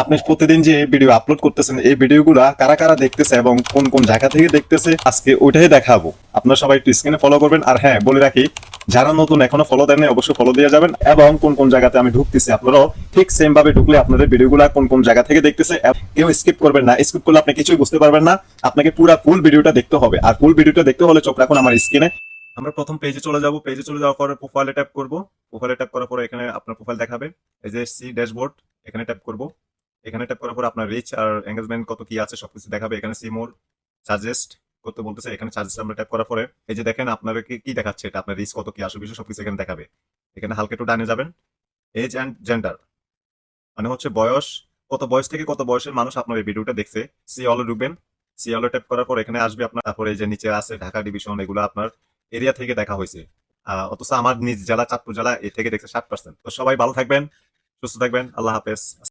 আপনি প্রতিদিন যে ভিডিও আপলোড করতেছেন এই ভিডিওগুলা কারা কারা দেখতেছে এবং কোন কোন জায়গা থেকে দেখতেছে আজকে ওইটাই দেখাবো। আপনারা সবাই একটু স্ক্রিনে ফলো করবেন। আর হ্যাঁ, বলে রাখি, যারা নতুন এখনো ফলো দেন অবশ্যই ফলো দিয়ে যাবেন। এবং কোন কোন জায়গাতে আমি ঢুকতেছি আপনারাও ঠিক সেম ভাবে ঢুকলে আপনাদের ভিডিওগুলা কোন কোন জায়গা থেকে দেখতেছে কেউ স্কিপ করবেন না। স্কিপ করলে আপনি কিছুই বুঝতে পারবেন না। আপনাকে পুরো ফুল ভিডিওটা দেখতে হবে। আর ফুল ভিডিওটা দেখতে হলে চোখ রাখুন আমার স্ক্রিনে। আমরা প্রথম পেজে চলে যাব। পেজে চলে যাওয়ার পরে প্রোফাইলে ট্যাপ করব। প্রোফাইলে ট্যাপ করার পরে এখানে আপনার প্রোফাইল দেখাবে। এই যে সি ড্যাশবোর্ড, এখানে ট্যাপ করব। এখানে ট্যাপ করার পর আপনার রিচ আর এঙ্গেজমেন্ট কত কি আছে সবকিছু দেখাবে। এখানে সি মোর সাজেস্ট করতে বলতেছে, এখানে সাজেস্ট আমরা ট্যাপ করার পরে এই যে দেখেন আপনার কি দেখাচ্ছে, এটা আপনার রিচ কত কি আসে বিষয় সবকিছু এখানে দেখাবে। এখানে হালকা একটু ডানে যাবেন। এজ অ্যান্ড জেন্ডার মানে হচ্ছে বয়স, কত বয়স থেকে কত বয়সের মানুষ আপনার এই ভিডিওটা দেখছে। সি অলে ঢুকবেন। সি অলে ট্যাপ করার পর এখানে আসবে আপনার, তারপরে এই যে নিচে আছে ঢাকা ডিভিশন, এগুলো আপনার এরিয়া থেকে দেখা হয়েছে। অথচ আমার নিজ জেলা চাঁদপুর জেলা এ থেকে দেখছে 60%। তো সবাই ভালো থাকবেন, সুস্থ থাকবেন, আল্লাহ হাফেজ।